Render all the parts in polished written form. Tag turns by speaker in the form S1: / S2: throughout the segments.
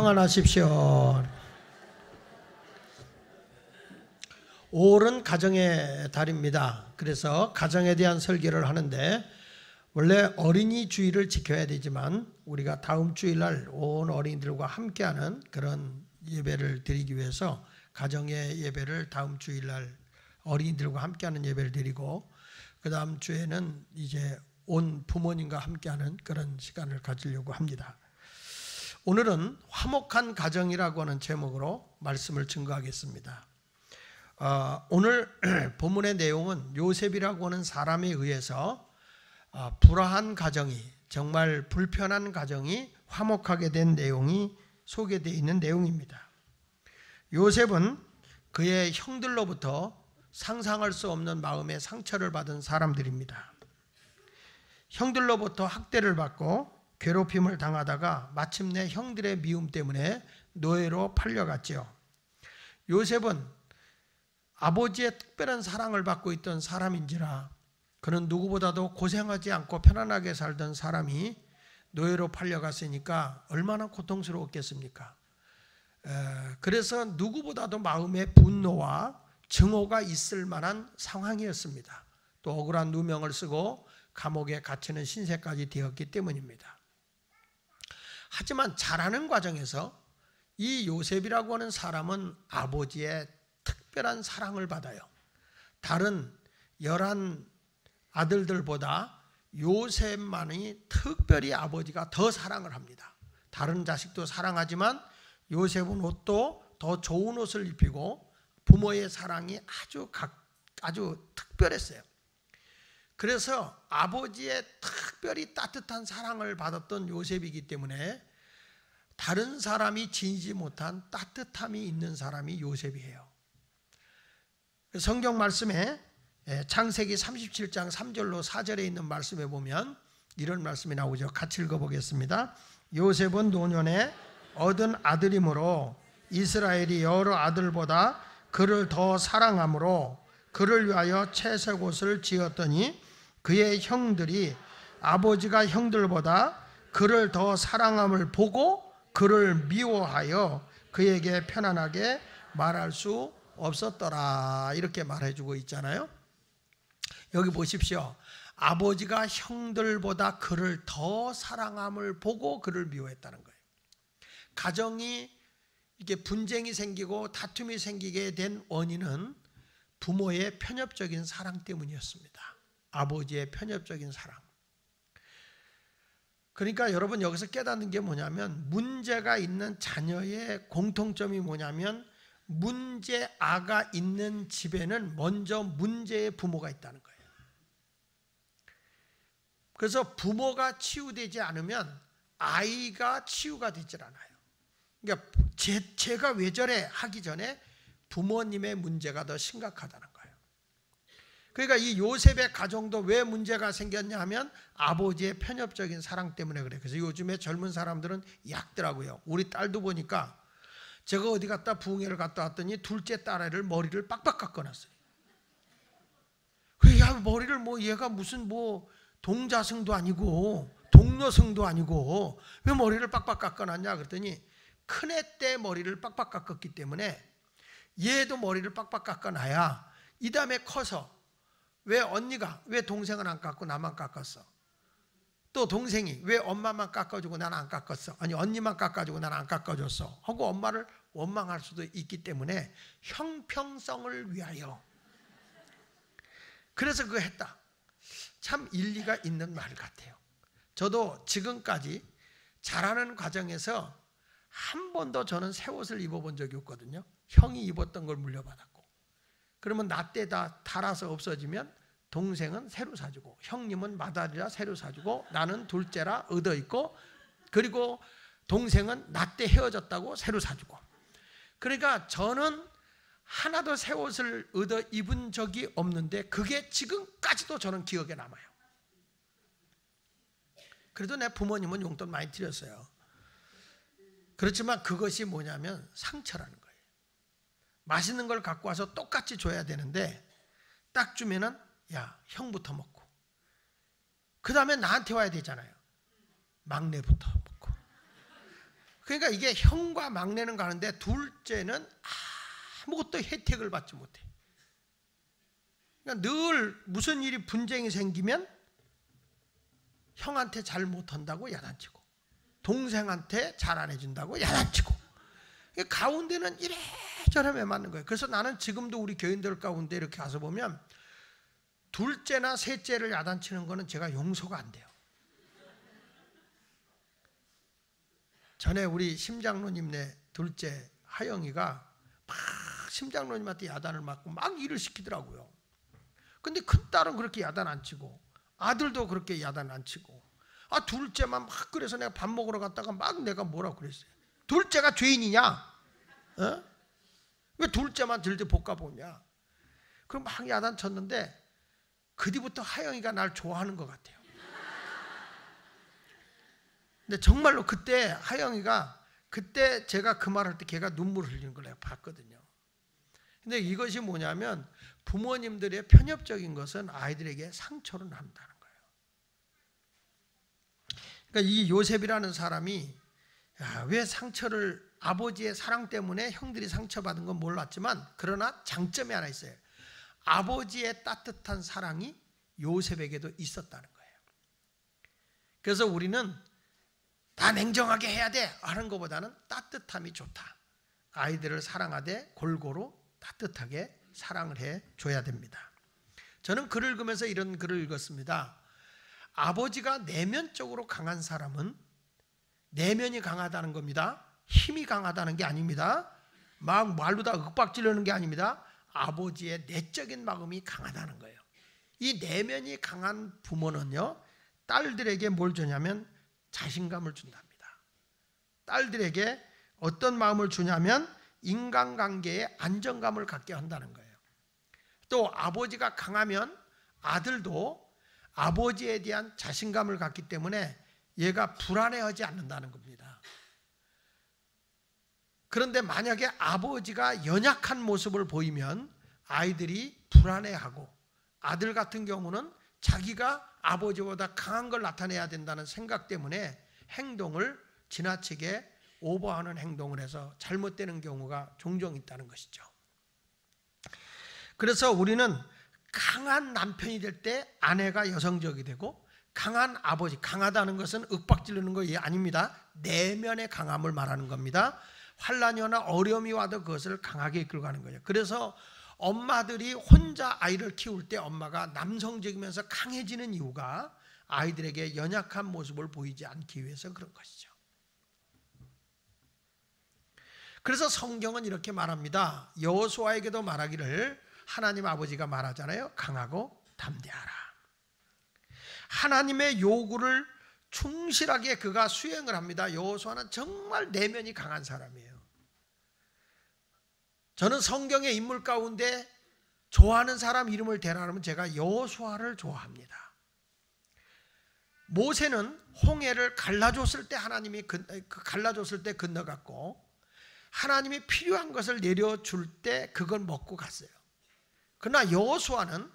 S1: 평안하십시오. 5월은 가정의 달입니다. 그래서 가정에 대한 설교를 하는데 원래 어린이 주일을 지켜야 되지만 우리가 다음 주일날 온 어린이들과 함께하는 그런 예배를 드리기 위해서 가정의 예배를 다음 주일날 어린이들과 함께하는 예배를 드리고 그 다음 주에는 이제 온 부모님과 함께하는 그런 시간을 가지려고 합니다. 오늘은 화목한 가정이라고 하는 제목으로 말씀을 증거하겠습니다. 오늘 본문의 내용은 요셉이라고 하는 사람에 의해서 불화한 가정이, 정말 불편한 가정이 화목하게 된 내용이 소개되어 있는 내용입니다. 요셉은 그의 형들로부터 상상할 수 없는 마음의 상처를 받은 사람들입니다. 형들로부터 학대를 받고 괴롭힘을 당하다가 마침내 형들의 미움 때문에 노예로 팔려갔지요. 요셉은 아버지의 특별한 사랑을 받고 있던 사람인지라 그는 누구보다도 고생하지 않고 편안하게 살던 사람이 노예로 팔려갔으니까 얼마나 고통스러웠겠습니까? 그래서 누구보다도 마음에 분노와 증오가 있을 만한 상황이었습니다. 또 억울한 누명을 쓰고 감옥에 갇히는 신세까지 되었기 때문입니다. 하지만 자라는 과정에서 이 요셉이라고 하는 사람은 아버지의 특별한 사랑을 받아요. 다른 11 아들들보다 요셉만이 특별히 아버지가 더 사랑을 합니다. 다른 자식도 사랑하지만 요셉은 옷도 더 좋은 옷을 입히고 부모의 사랑이 아주 특별했어요. 그래서 아버지의 특별히 따뜻한 사랑을 받았던 요셉이기 때문에 다른 사람이 지니지 못한 따뜻함이 있는 사람이 요셉이에요. 성경 말씀에 창세기 37장 3절로 4절에 있는 말씀에 보면 이런 말씀이 나오죠. 같이 읽어보겠습니다. 요셉은 노년에 얻은 아들이므로 이스라엘이 여러 아들보다 그를 더 사랑하므로 그를 위하여 채색 옷을 지었더니 그의 형들이 아버지가 형들보다 그를 더 사랑함을 보고 그를 미워하여 그에게 편안하게 말할 수 없었더라. 이렇게 말해주고 있잖아요. 여기 보십시오. 아버지가 형들보다 그를 더 사랑함을 보고 그를 미워했다는 거예요. 가정이 이게 분쟁이 생기고 다툼이 생기게 된 원인은 부모의 편협적인 사랑 때문이었습니다. 아버지의 편협적인 사랑. 그러니까 여러분 여기서 깨닫는 게 뭐냐면 문제가 있는 자녀의 공통점이 뭐냐면 문제아가 있는 집에는 먼저 문제의 부모가 있다는 거예요. 그래서 부모가 치유되지 않으면 아이가 치유가 되질 않아요. 그러니까 제가 왜 저래 하기 전에 부모님의 문제가 더 심각하다는 거예요. 그러니까 이 요셉의 가정도 왜 문제가 생겼냐 하면 아버지의 편협적인 사랑 때문에 그래요. 그래서 요즘에 젊은 사람들은 약더라고요. 우리 딸도 보니까 제가 어디 갔다 부흥회를 갔다 왔더니 둘째 딸애를 머리를 빡빡 깎아놨어요. 야, 머리를 얘가 무슨 동자승도 아니고 동료승도 아니고 왜 머리를 빡빡 깎아놨냐 그랬더니 큰애 때 머리를 빡빡 깎았기 때문에 얘도 머리를 빡빡 깎아놔야 이 다음에 커서 왜 동생은 안 깎고 나만 깎았어? 또 동생이 왜 엄마만 깎아주고 나는 안 깎았어? 아니 언니만 깎아주고 나는 안 깎아줬어? 하고 엄마를 원망할 수도 있기 때문에 형평성을 위하여 그래서 그거 했다. 참 일리가 있는 말 같아요. 저도 지금까지 자라는 과정에서 한 번도 저는 새 옷을 입어본 적이 없거든요. 형이 입었던 걸 물려받았고 그러면 나 때 다 달아서 없어지면 동생은 새로 사주고 형님은 마다리라 새로 사주고 나는 둘째라 얻어있고 그리고 동생은 나 때 헤어졌다고 새로 사주고 그러니까 저는 하나도 새 옷을 얻어 입은 적이 없는데 그게 지금까지도 저는 기억에 남아요. 그래도 내 부모님은 용돈 많이 드렸어요. 그렇지만 그것이 뭐냐면 상처라는 거예요. 맛있는 걸 갖고 와서 똑같이 줘야 되는데 딱 주면은 야 형부터 먹고 그 다음에 나한테 와야 되잖아요. 막내부터 먹고 그러니까 이게 형과 막내는 가는데 둘째는 아무것도 혜택을 받지 못해. 그러니까 늘 무슨 일이 분쟁이 생기면 형한테 잘 못한다고 야단치고, 동생한테 잘 안 해준다고 야단치고, 가운데는 이래저래 맞는 거예요. 그래서 나는 지금도 우리 교인들 가운데 이렇게 가서 보면 둘째나 셋째를 야단치는 거는 제가 용서가 안 돼요. 전에 우리 심장로님네 둘째 하영이가 막 심장로님한테 야단을 맞고 막 일을 시키더라고요. 근데 큰딸은 그렇게 야단 안 치고 아들도 그렇게 야단 안 치고, 둘째만 막, 그래서 내가 밥 먹으러 갔다가 막 내가 뭐라고 그랬어요. 둘째가 죄인이냐? 어? 왜 둘째만 들들 볶아보냐? 그럼 막 야단 쳤는데 그 뒤부터 하영이가 날 좋아하는 것 같아요. 근데 정말로 그때 하영이가, 그때 제가 그 말할 때 걔가 눈물을 흘리는 걸 내가 봤거든요. 근데 이것이 뭐냐면 부모님들의 편협적인 것은 아이들에게 상처를 남다는 거예요. 그러니까 이 요셉이라는 사람이 왜 상처를, 아버지의 사랑 때문에 형들이 상처받은 건 몰랐지만, 그러나 장점이 하나 있어요. 아버지의 따뜻한 사랑이 요셉에게도 있었다는 거예요. 그래서 우리는 다 냉정하게 해야 돼 하는 것보다는 따뜻함이 좋다. 아이들을 사랑하되 골고루 따뜻하게 사랑을 해줘야 됩니다. 저는 글을 읽으면서 이런 글을 읽었습니다. 아버지가 내면적으로 강한 사람은, 내면이 강하다는 겁니다. 힘이 강하다는 게 아닙니다. 막 말로 다 윽박지르는 게 아닙니다. 아버지의 내적인 마음이 강하다는 거예요. 이 내면이 강한 부모는요, 딸들에게 뭘 주냐면 자신감을 준답니다. 딸들에게 어떤 마음을 주냐면 인간관계에 안정감을 갖게 한다는 거예요. 또 아버지가 강하면 아들도 아버지에 대한 자신감을 갖기 때문에 얘가 불안해하지 않는다는 겁니다. 그런데 만약에 아버지가 연약한 모습을 보이면 아이들이 불안해하고, 아들 같은 경우는 자기가 아버지보다 강한 걸 나타내야 된다는 생각 때문에 행동을 지나치게 오버하는 행동을 해서 잘못되는 경우가 종종 있다는 것이죠. 그래서 우리는 강한 남편이 될 때 아내가 여성적이 되고, 강한 아버지, 강하다는 것은 윽박지르는 거 아닙니다. 내면의 강함을 말하는 겁니다. 환난이 오나 어려움이 와도 그것을 강하게 이끌고 가는 거예요. 그래서 엄마들이 혼자 아이를 키울 때 엄마가 남성적이면서 강해지는 이유가 아이들에게 연약한 모습을 보이지 않기 위해서 그런 것이죠. 그래서 성경은 이렇게 말합니다. 여호수아에게도 말하기를, 하나님 아버지가 말하잖아요. 강하고 담대하라. 하나님의 요구를 충실하게 그가 수행을 합니다. 여호수아는 정말 내면이 강한 사람이에요. 저는 성경의 인물 가운데 좋아하는 사람 이름을 대라면 제가 여호수아를 좋아합니다. 모세는 홍해를 갈라줬을 때 하나님이 갈라줬을 때 건너갔고, 하나님이 필요한 것을 내려줄 때 그걸 먹고 갔어요. 그러나 여호수아는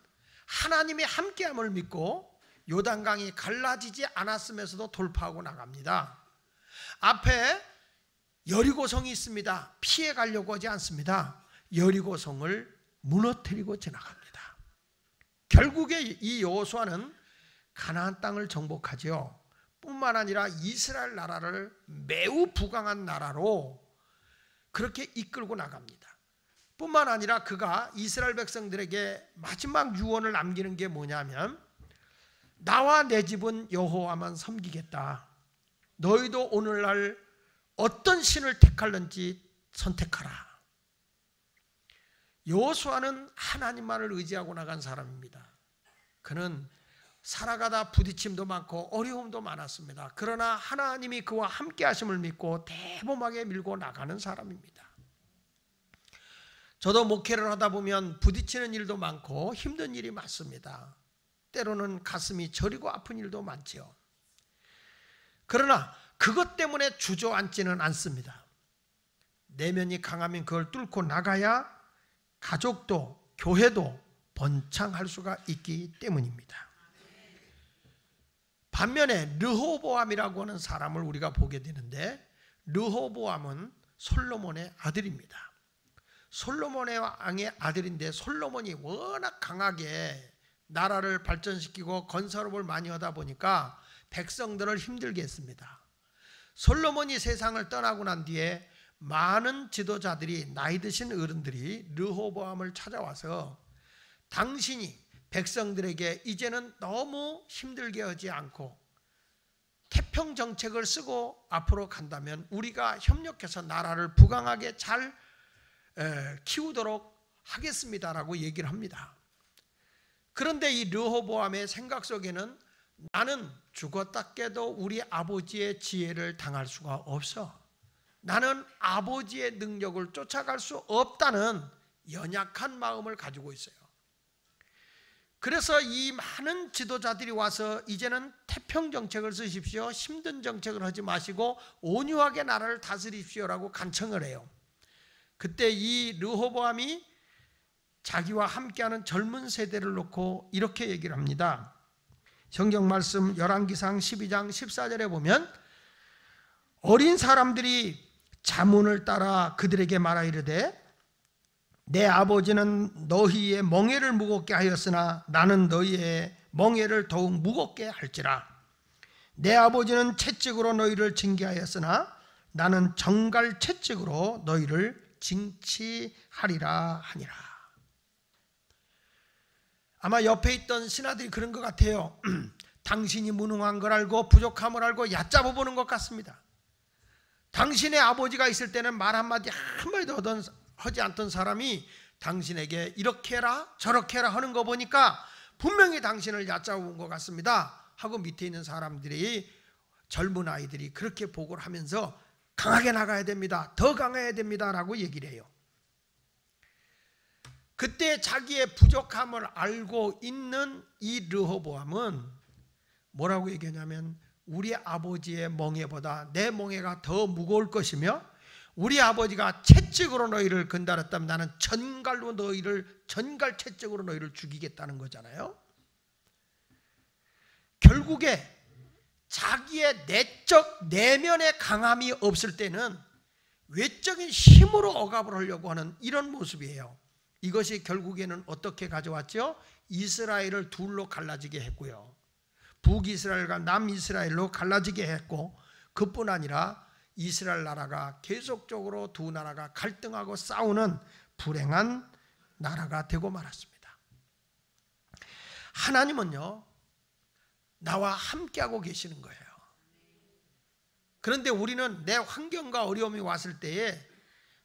S1: 하나님의 함께함을 믿고 요단강이 갈라지지 않았음에서도 돌파하고 나갑니다. 앞에 여리고성이 있습니다. 피해 가려고 하지 않습니다. 여리고성을 무너뜨리고 지나갑니다. 결국에 이 여호수아는 가나안 땅을 정복하죠. 뿐만 아니라 이스라엘 나라를 매우 부강한 나라로 그렇게 이끌고 나갑니다. 뿐만 아니라 그가 이스라엘 백성들에게 마지막 유언을 남기는 게 뭐냐면, 나와 내 집은 여호와만 섬기겠다. 너희도 오늘날 어떤 신을 택할는지 선택하라. 여호수아는 하나님만을 의지하고 나간 사람입니다. 그는 살아가다 부딪힘도 많고 어려움도 많았습니다. 그러나 하나님이 그와 함께 하심을 믿고 대범하게 밀고 나가는 사람입니다. 저도 목회를 하다 보면 부딪히는 일도 많고 힘든 일이 많습니다. 때로는 가슴이 저리고 아픈 일도 많죠. 그러나 그것 때문에 주저앉지는 않습니다. 내면이 강하면 그걸 뚫고 나가야 가족도 교회도 번창할 수가 있기 때문입니다. 반면에 르호보암이라고 하는 사람을 우리가 보게 되는데, 르호보암은 솔로몬의 아들입니다. 솔로몬의 왕의 아들인데 솔로몬이 워낙 강하게 나라를 발전시키고 건설업을 많이 하다 보니까 백성들을 힘들게 했습니다. 솔로몬이 세상을 떠나고 난 뒤에 많은 지도자들이, 나이 드신 어른들이 르호보암을 찾아와서 당신이 백성들에게 이제는 너무 힘들게 하지 않고 태평 정책을 쓰고 앞으로 간다면 우리가 협력해서 나라를 부강하게 잘 키우도록 하겠습니다라고 얘기를 합니다. 그런데 이 르호보암의 생각 속에는 나는 죽었다 깨도 우리 아버지의 지혜를 당할 수가 없어. 나는 아버지의 능력을 쫓아갈 수 없다는 연약한 마음을 가지고 있어요. 그래서 이 많은 지도자들이 와서 이제는 태평 정책을 쓰십시오. 힘든 정책을 하지 마시고 온유하게 나라를 다스리십시오라고 간청을 해요. 그때 이 르호보암이 자기와 함께하는 젊은 세대를 놓고 이렇게 얘기를 합니다. 성경 말씀 열왕기상 12장 14절에 보면 어린 사람들이 자문을 따라 그들에게 말하 이르되 내 아버지는 너희의 멍에를 무겁게 하였으나 나는 너희의 멍에를 더욱 무겁게 할지라. 내 아버지는 채찍으로 너희를 징계하였으나 나는 정갈 채찍으로 너희를 징치하리라 하니라. 아마 옆에 있던 신하들이 그런 것 같아요. 당신이 무능한 걸 알고 부족함을 알고 얕잡아 보는 것 같습니다. 당신의 아버지가 있을 때는 말 한마디 한마디도 하지 않던 사람이 당신에게 이렇게 해라 저렇게 해라 하는 거 보니까 분명히 당신을 얕잡아 본 것 같습니다 하고 밑에 있는 사람들이, 젊은 아이들이 그렇게 보고를 하면서 강하게 나가야 됩니다, 더 강해야 됩니다 라고 얘기를 해요. 그때 자기의 부족함을 알고 있는 이 르호보암은 뭐라고 얘기하냐면 우리 아버지의 멍에보다 내 멍에가 더 무거울 것이며 우리 아버지가 채찍으로 너희를 건달했다면 나는 전갈 채찍으로 너희를 죽이겠다는 거잖아요. 결국에 자기의 내적 내면의 강함이 없을 때는 외적인 힘으로 억압을 하려고 하는 이런 모습이에요. 이것이 결국에는 어떻게 가져왔죠? 이스라엘을 둘로 갈라지게 했고요, 북이스라엘과 남이스라엘로 갈라지게 했고, 그뿐 아니라 이스라엘 나라가 계속적으로 두 나라가 갈등하고 싸우는 불행한 나라가 되고 말았습니다. 하나님은요 나와 함께하고 계시는 거예요. 그런데 우리는 내 환경과 어려움이 왔을 때에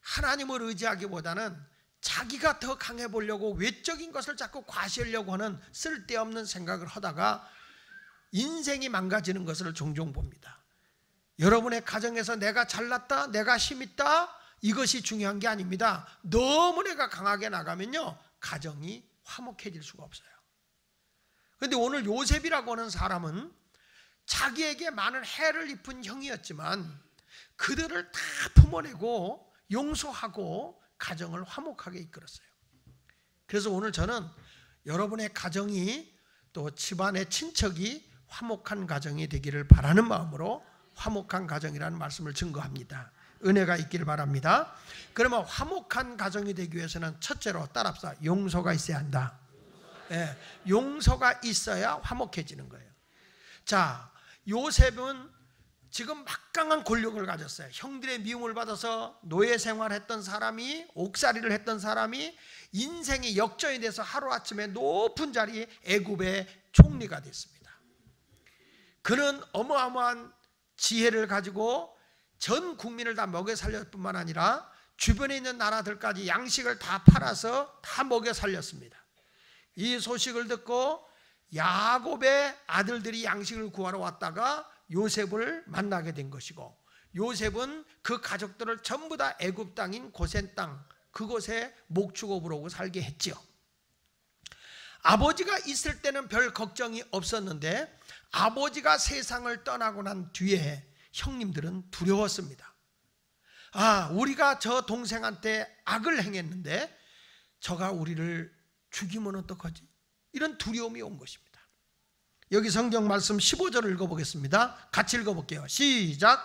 S1: 하나님을 의지하기보다는 자기가 더 강해 보려고 외적인 것을 자꾸 과시하려고 하는 쓸데없는 생각을 하다가 인생이 망가지는 것을 종종 봅니다. 여러분의 가정에서 내가 잘났다, 내가 힘있다, 이것이 중요한 게 아닙니다. 너무 내가 강하게 나가면요 가정이 화목해질 수가 없어요. 그런데 오늘 요셉이라고 하는 사람은 자기에게 많은 해를 입은 형이었지만 그들을 다 품어내고 용서하고 가정을 화목하게 이끌었어요. 그래서 오늘 저는 여러분의 가정이 또 집안의 친척이 화목한 가정이 되기를 바라는 마음으로 화목한 가정이라는 말씀을 증거합니다. 은혜가 있기를 바랍니다. 그러면 화목한 가정이 되기 위해서는 첫째로 따라합시다. 용서가 있어야 한다. 네, 용서가 있어야 화목해지는 거예요. 자, 요셉은 지금 막강한 권력을 가졌어요. 형들의 미움을 받아서 노예 생활했던 사람이, 옥살이를 했던 사람이 인생이 역전이 돼서 하루아침에 높은 자리 애굽의 총리가 됐습니다. 그는 어마어마한 지혜를 가지고 전 국민을 다 먹여 살렸을 뿐만 아니라 주변에 있는 나라들까지 양식을 다 팔아서 다 먹여 살렸습니다. 이 소식을 듣고 야곱의 아들들이 양식을 구하러 왔다가 요셉을 만나게 된 것이고, 요셉은 그 가족들을 전부 다 애굽 땅인 고센 땅 그곳에 목축업으로 오고 살게 했지요. 아버지가 있을 때는 별 걱정이 없었는데 아버지가 세상을 떠나고 난 뒤에 형님들은 두려웠습니다. 아, 우리가 저 동생한테 악을 행했는데 저가 우리를 죽이면 어떡하지? 이런 두려움이 온 것입니다. 여기 성경 말씀 15절을 읽어보겠습니다. 같이 읽어볼게요. 시작.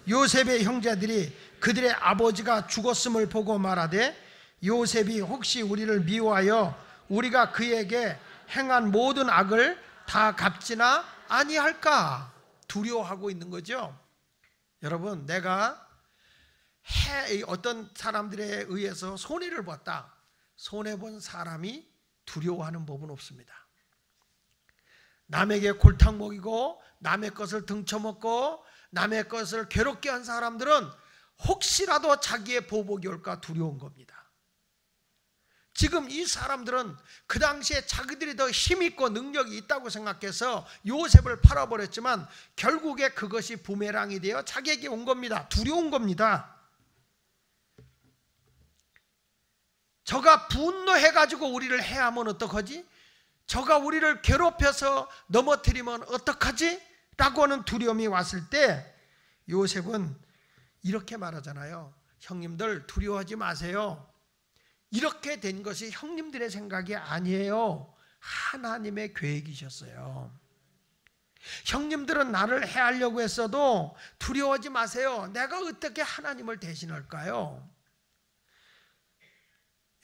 S1: 요셉의 형제들이 그들의 아버지가 죽었음을 보고 말하되 요셉이 혹시 우리를 미워하여 우리가 그에게 행한 모든 악을 다 갚지나 아니할까 두려워하고 있는 거죠. 여러분, 내가 어떤 사람들에 의해서 손해를 봤다. 손해본 사람이 두려워하는 법은 없습니다. 남에게 골탕 먹이고 남의 것을 등쳐먹고 남의 것을 괴롭게 한 사람들은 혹시라도 자기의 보복이 올까 두려운 겁니다. 지금 이 사람들은 그 당시에 자기들이 더 힘있고 능력이 있다고 생각해서 요셉을 팔아버렸지만 결국에 그것이 부메랑이 되어 자기에게 온 겁니다. 두려운 겁니다. 저가 분노해가지고 우리를 해하면 어떡하지? 저가 우리를 괴롭혀서 넘어뜨리면 어떡하지? 라고 하는 두려움이 왔을 때 요셉은 이렇게 말하잖아요. 형님들 두려워하지 마세요. 이렇게 된 것이 형님들의 생각이 아니에요. 하나님의 계획이셨어요. 형님들은 나를 해하려고 했어도 두려워하지 마세요. 내가 어떻게 하나님을 대신할까요?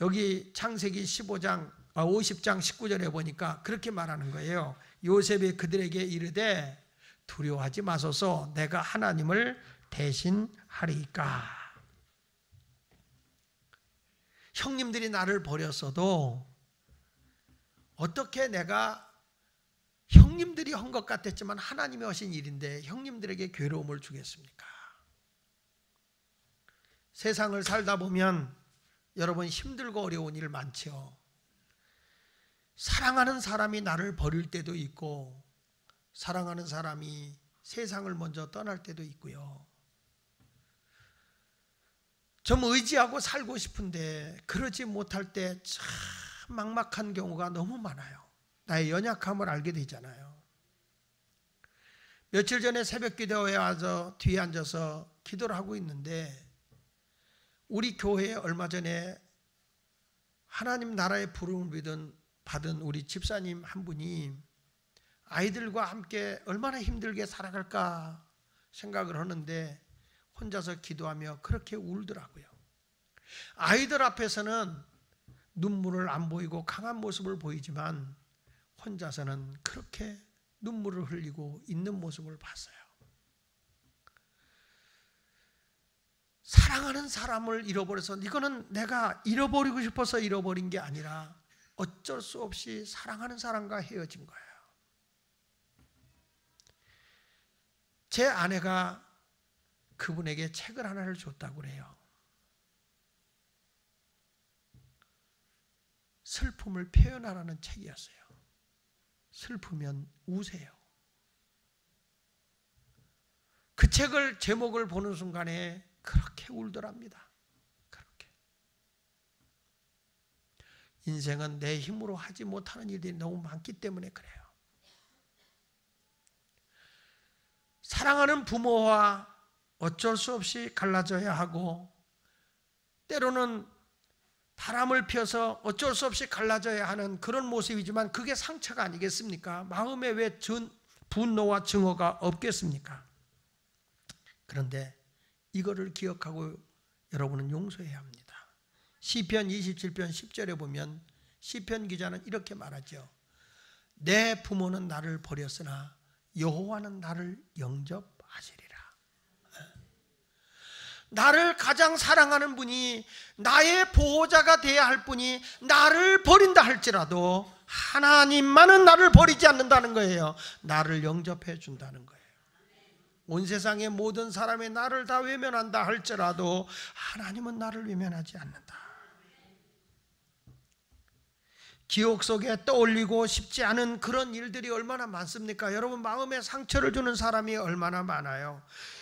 S1: 여기 창세기 50장 19절에 보니까 그렇게 말하는 거예요. 요셉이 그들에게 이르되 두려워하지 마소서 내가 하나님을 대신하리이까. 형님들이 나를 버렸어도 어떻게 내가 형님들이 한 것 같았지만 하나님이 하신 일인데 형님들에게 괴로움을 주겠습니까? 세상을 살다 보면 여러분 힘들고 어려운 일 많죠. 사랑하는 사람이 나를 버릴 때도 있고 사랑하는 사람이 세상을 먼저 떠날 때도 있고요. 좀 의지하고 살고 싶은데 그러지 못할 때 참 막막한 경우가 너무 많아요. 나의 연약함을 알게 되잖아요. 며칠 전에 새벽 기도회에 와서 뒤에 앉아서 기도를 하고 있는데 우리 교회에 얼마 전에 하나님 나라의 부름을 받은 우리 집사님 한 분이 아이들과 함께 얼마나 힘들게 살아갈까 생각을 하는데 혼자서 기도하며 그렇게 울더라고요. 아이들 앞에서는 눈물을 안 보이고 강한 모습을 보이지만 혼자서는 그렇게 눈물을 흘리고 있는 모습을 봤어요. 사랑하는 사람을 잃어버려서 이거는 내가 잃어버리고 싶어서 잃어버린 게 아니라 어쩔 수 없이 사랑하는 사람과 헤어진 거예요. 제 아내가 그분에게 책을 하나를 줬다고 그래요. 슬픔을 표현하라는 책이었어요. 슬프면 우세요. 그 책을 제목을 보는 순간에 그렇게 울더랍니다. 그렇게. 인생은 내 힘으로 하지 못하는 일들이 너무 많기 때문에 그래요. 사랑하는 부모와 어쩔 수 없이 갈라져야 하고 때로는 바람을 펴서 어쩔 수 없이 갈라져야 하는 그런 모습이지만 그게 상처가 아니겠습니까? 마음에 왜 분노와 증오가 없겠습니까? 그런데 이거를 기억하고 여러분은 용서해야 합니다. 시편 27편 10절에 보면 시편 기자는 이렇게 말하죠. 내 부모는 나를 버렸으나 여호와는 나를 영접하시리라. 나를 가장 사랑하는 분이 나의 보호자가 되어야 할 분이 나를 버린다 할지라도 하나님만은 나를 버리지 않는다는 거예요. 나를 영접해 준다는 거예요. 온 세상의 모든 사람이 나를 다 외면한다 할지라도 하나님은 나를 외면하지 않는다. 기억 속에 떠올리고 싶지 않은 그런 일들이 얼마나 많습니까? 여러분 마음에 상처를 주는 사람이 얼마나 많아요.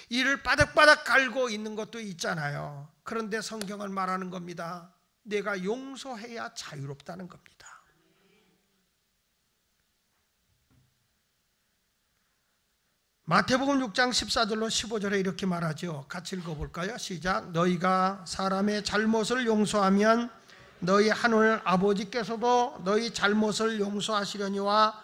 S1: 이를 바닥바닥 갈고 있는 것도 있잖아요. 그런데 성경은 말하는 겁니다. 내가 용서해야 자유롭다는 겁니다. 마태복음 6장 14절로 15절에 이렇게 말하죠. 같이 읽어볼까요? 시작. 너희가 사람의 잘못을 용서하면 너희 하늘 아버지께서도 너희 잘못을 용서하시려니와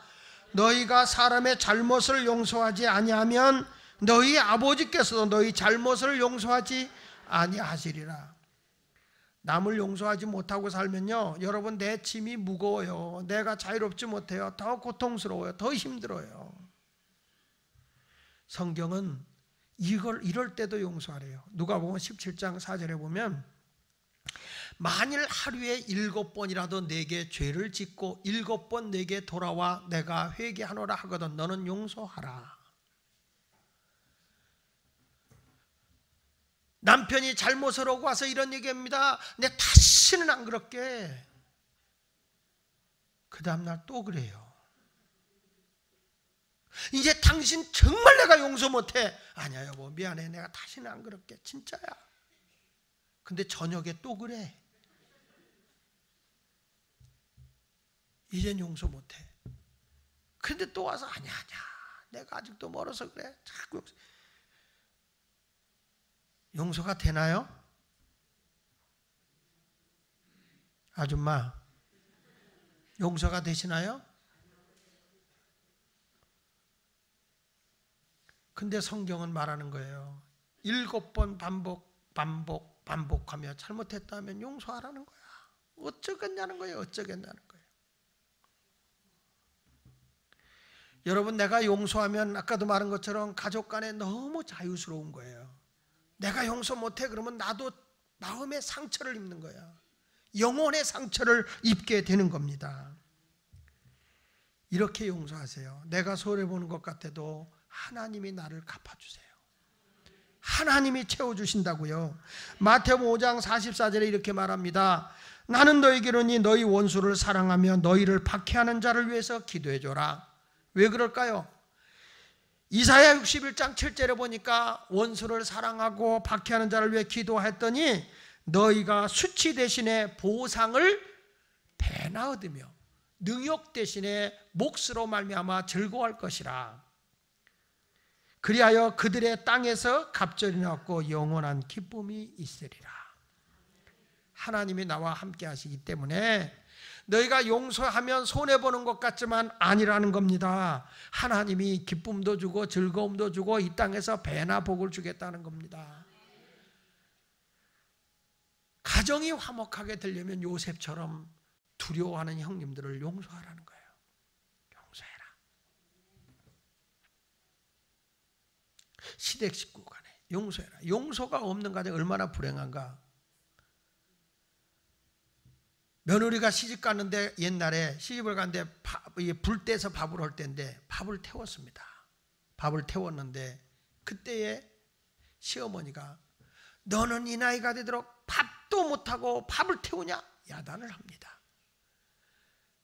S1: 너희가 사람의 잘못을 용서하지 아니하면 너희 아버지께서도 너희 잘못을 용서하지 아니하시리라. 남을 용서하지 못하고 살면요, 여러분, 내 짐이 무거워요. 내가 자유롭지 못해요. 더 고통스러워요. 더 힘들어요. 성경은 이럴 때도 용서하래요. 누가복음 17장 4절에 보면, 만일 하루에 7번이라도 내게 죄를 짓고 7번 내게 돌아와 내가 회개하노라 하거든 너는 용서하라. 남편이 잘못을 하고 와서 이런 얘기합니다. 내 다시는 안 그럴게. 그 다음날 또 그래요. 이제 당신 정말 내가 용서 못해. 아니야 여보, 미안해. 내가 다시는 안 그럴게. 진짜야. 근데 저녁에 또 그래. 이젠 용서 못해. 근데 또 와서 아니야 내가 아직도 멀어서 그래. 자꾸 용서가 되나요? 아줌마, 용서가 되시나요? 근데 성경은 말하는 거예요. 7번 반복하며 잘못했다면 용서하라는 거야. 어쩌겠냐는 거예요. 어쩌겠냐는 거예요. 여러분, 내가 용서하면 아까도 말한 것처럼 가족 간에 너무 자유스러운 거예요. 내가 용서 못해 그러면 나도 마음의 상처를 입는 거야. 영혼의 상처를 입게 되는 겁니다. 이렇게 용서하세요. 내가 손해보는 것 같아도 하나님이 나를 갚아주세요. 하나님이 채워주신다고요. 마태복음 5장 44절에 이렇게 말합니다. 나는 너희에게로니 너희 원수를 사랑하며 너희를 박해하는 자를 위해서 기도해줘라. 왜 그럴까요? 이사야 61장 7절에 보니까 원수를 사랑하고 박해하는 자를 위해 기도했더니 너희가 수치 대신에 보상을 배나 얻으며 능욕 대신에 몫으로 말미암아 즐거워할 것이라. 그리하여 그들의 땅에서 갑절이 났고 영원한 기쁨이 있으리라. 하나님이 나와 함께 하시기 때문에 너희가 용서하면 손해보는 것 같지만 아니라는 겁니다. 하나님이 기쁨도 주고 즐거움도 주고 이 땅에서 배나 복을 주겠다는 겁니다. 가정이 화목하게 되려면 요셉처럼 두려워하는 형님들을 용서하라는 거예요. 용서해라. 시댁 식구 간에 용서해라. 용서가 없는 가정이 얼마나 불행한가. 며느리가 시집 갔는데 옛날에 시집을 갔는데 불 떼서 밥을 할 때인데 밥을 태웠습니다. 밥을 태웠는데 그때에 시어머니가 너는 이 나이가 되도록 밥도 못하고 밥을 태우냐? 야단을 합니다.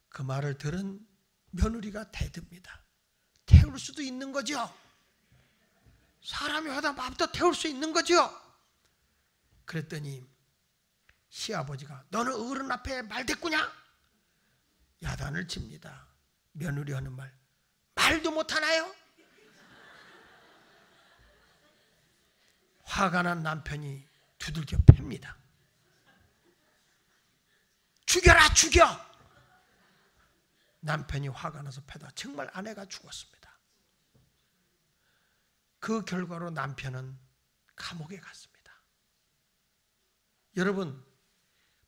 S1: 그 말을 들은 며느리가 대듭니다. 태울 수도 있는 거죠. 사람이 하다 밥도 태울 수 있는 거죠. 그랬더니 시아버지가 너는 어른 앞에 말대꾸냐? 야단을 칩니다. 며느리 하는 말, 말도 못하나요? 화가 난 남편이 두들겨 팹니다. 죽여라 죽여! 남편이 화가 나서 패다 정말 아내가 죽었습니다. 그 결과로 남편은 감옥에 갔습니다. 여러분,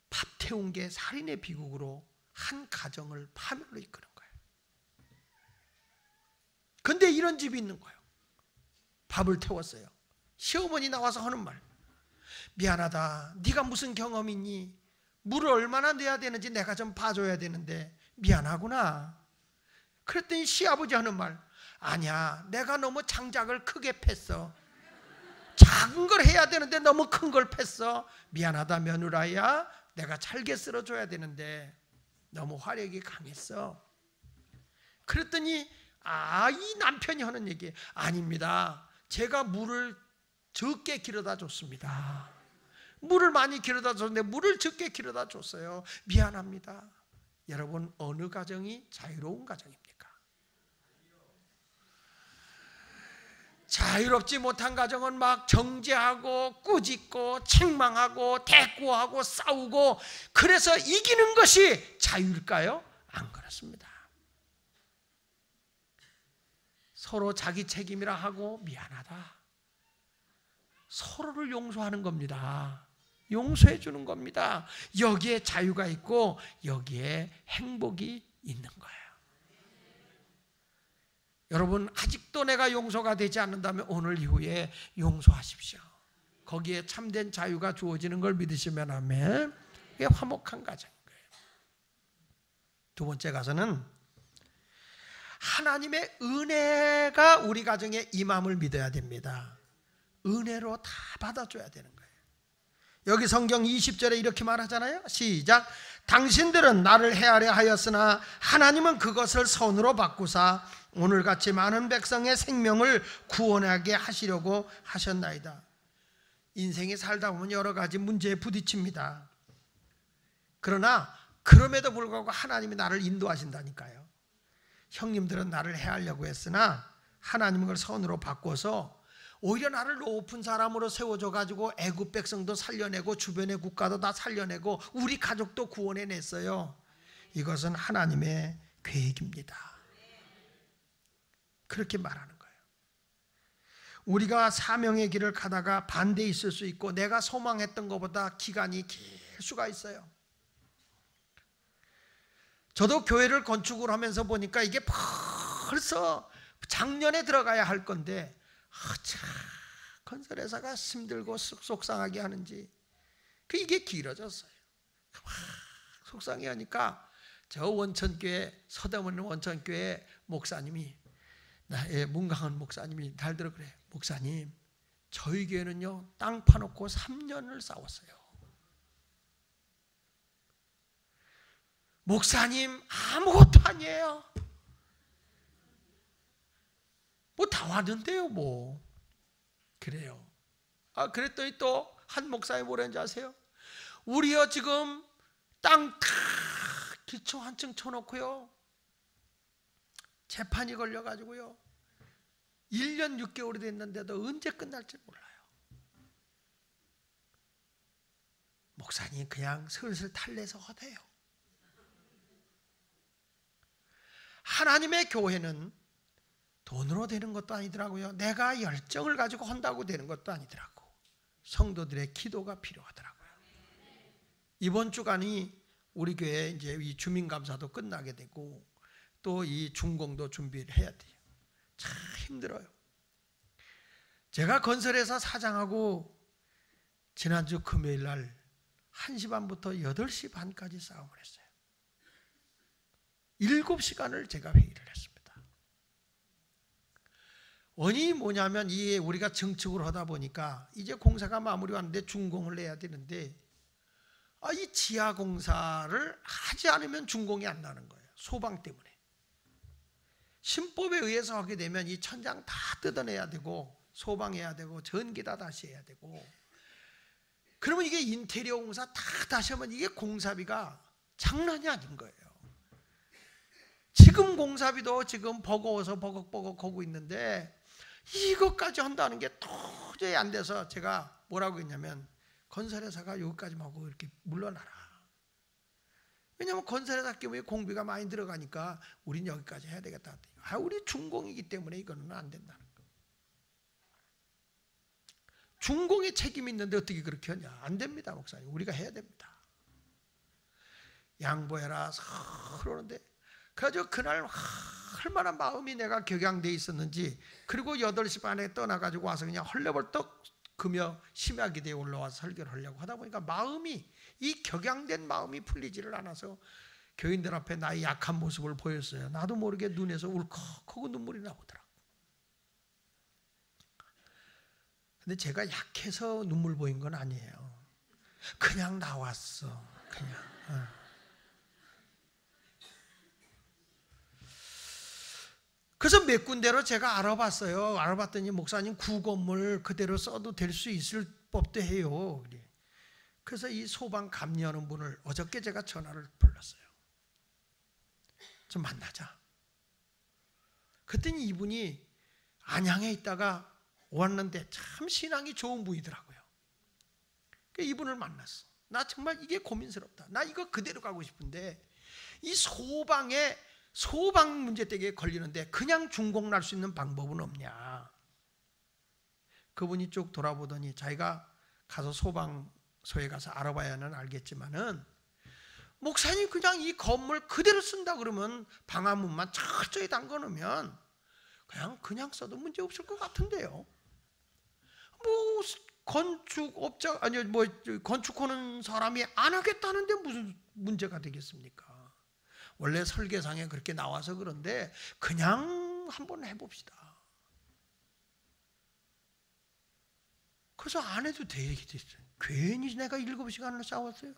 S1: 밥 태운 게 살인의 비극으로 한 가정을 파멸로 이끄는 거예요. 근데 이런 집이 있는 거예요. 밥을 태웠어요. 시어머니 나와서 하는 말, 미안하다. 네가 무슨 경험이 있니? 물을 얼마나 넣어야 되는지 내가 좀 봐줘야 되는데 미안하구나. 그랬더니 시아버지 하는 말, 아니야, 내가 너무 장작을 크게 팼어. 작은 걸 해야 되는데 너무 큰 걸 팼어. 미안하다 며느라야. 내가 잘게 썰어줘야 되는데 너무 화력이 강했어. 그랬더니 이 남편이 하는 얘기, 아닙니다. 제가 물을 적게 길어다 줬습니다. 물을 많이 길어다 줬는데 물을 적게 길어다 줬어요. 미안합니다. 여러분, 어느 가정이 자유로운 가정입니까? 자유롭지 못한 가정은 막 정죄하고 꾸짖고 책망하고 대꾸하고 싸우고 그래서 이기는 것이 자유일까요? 안 그렇습니다. 서로 자기 책임이라 하고 미안하다. 서로를 용서하는 겁니다. 용서해 주는 겁니다. 여기에 자유가 있고 여기에 행복이 있는 거예요. 여러분, 아직도 내가 용서가 되지 않는다면 오늘 이후에 용서하십시오. 거기에 참된 자유가 주어지는 걸 믿으시면 아멘. 이게 화목한 가정인 거예요. 두 번째 가서는 하나님의 은혜가 우리 가정에 임함을 믿어야 됩니다. 은혜로 다 받아줘야 되는 거예요. 여기 성경 20절에 이렇게 말하잖아요. 시작. 당신들은 나를 헤아려 하였으나 하나님은 그것을 선으로 바꾸사 오늘같이 많은 백성의 생명을 구원하게 하시려고 하셨나이다. 인생에 살다 보면 여러 가지 문제에 부딪힙니다. 그러나 그럼에도 불구하고 하나님이 나를 인도하신다니까요. 형님들은 나를 해하려고 했으나 하나님은 그걸 선으로 바꿔서 오히려 나를 높은 사람으로 세워줘 가지고 애굽 백성도 살려내고 주변의 국가도 다 살려내고 우리 가족도 구원해냈어요. 이것은 하나님의 계획입니다. 그렇게 말하는 거예요. 우리가 사명의 길을 가다가 반대 있을 수 있고 내가 소망했던 것보다 기간이 길 수가 있어요. 저도 교회를 건축을 하면서 보니까 이게 벌써 작년에 들어가야 할 건데 건설회사가 힘들고 속상하게 하는지 이게 길어졌어요. 속상해 하니까 저 원천교회 서대문 원천교회 목사님이 문강원 목사님이 달들어 그래. 목사님, 저희 교회는요 땅 파놓고 3년을 싸웠어요. 목사님 아무것도 아니에요. 뭐 다 왔는데요 뭐. 그래요. 그랬더니 또 한 목사님 뭐라는지 아세요? 우리요 지금 땅 다 기초 한층 쳐놓고요 재판이 걸려가지고요 1년 6개월이 됐는데도 언제 끝날지 몰라요. 목사님 그냥 슬슬 탈내서 하대요. 하나님의 교회는 돈으로 되는 것도 아니더라고요. 내가 열정을 가지고 한다고 되는 것도 아니더라고. 성도들의 기도가 필요하더라고요. 이번 주간이 우리 교회 이제 이 주민감사도 끝나게 되고 또 이 준공도 준비를 해야 돼요. 참 힘들어요. 제가 건설회사 사장하고 지난주 금요일 날 1시 반부터 8시 반까지 싸움을 했어요. 7시간을 제가 회의를 했습니다. 원인이 뭐냐면 이게 우리가 증축을 하다 보니까 이제 공사가 마무리 왔는데 준공을 해야 되는데 이 지하 공사를 하지 않으면 준공이 안 나는 거예요. 소방 때문에. 신법에 의해서 하게 되면 이 천장 다 뜯어내야 되고 소방해야 되고 전기 다 다시 해야 되고 그러면 이게 인테리어 공사 다 다시 하면 이게 공사비가 장난이 아닌 거예요. 지금 공사비도 지금 버거워서 버벅버벅 하고 있는데 이것까지 한다는 게 도저히 안 돼서 제가 뭐라고 했냐면 건설회사가 여기까지만 하고 이렇게 물러나라. 왜냐하면 건설회사 경우에 공비가 많이 들어가니까 우린 여기까지 해야 되겠다. 우리 준공이기 때문에 이거는 안 된다는 거. 준공에 책임이 있는데 어떻게 그렇게 하냐. 안 됩니다 목사님. 우리가 해야 됩니다. 양보해라 그러는데 그래서 그날 얼마나 마음이 내가 격양돼 있었는지 그리고 8시 반에 떠나가지고 와서 그냥 헐레벌떡 금요 심야기대에 올라와서 설교를 하려고 하다 보니까 마음이 이 격양된 마음이 풀리지를 않아서 교인들 앞에 나의 약한 모습을 보였어요. 나도 모르게 눈에서 울컥하고 눈물이 나오더라고. 근데 제가 약해서 눈물 보인 건 아니에요. 그냥 나왔어. 그냥. 그래서 몇 군데로 제가 알아봤어요. 알아봤더니 목사님 구건물 그대로 써도 될 수 있을 법도 해요. 그래서 이 소방 감리하는 분을 어저께 제가 전화를 불렀어요. 좀 만나자. 그랬더니 이분이 안양에 있다가 왔는데 참 신앙이 좋은 분이더라고요. 이분을 만났어. 나 정말 이게 고민스럽다. 나 이거 그대로 가고 싶은데 이 소방에 소방 문제되게 걸리는데 그냥 중공 날 수 있는 방법은 없냐. 그분이 쭉 돌아보더니 자기가 가서 소방서에 가서 알아봐야는 알겠지만은 목사님 그냥 이 건물 그대로 쓴다 그러면 방화문만 철저히 담궈놓으면 그냥 써도 문제 없을 것 같은데요. 뭐 건축업자 아니 뭐 건축하는 사람이 안 하겠다는데 무슨 문제가 되겠습니까? 원래 설계상에 그렇게 나와서 그런데 그냥 한번 해봅시다. 그래서 안 해도 되겠어요. 괜히 내가 7시간을 싸웠어요.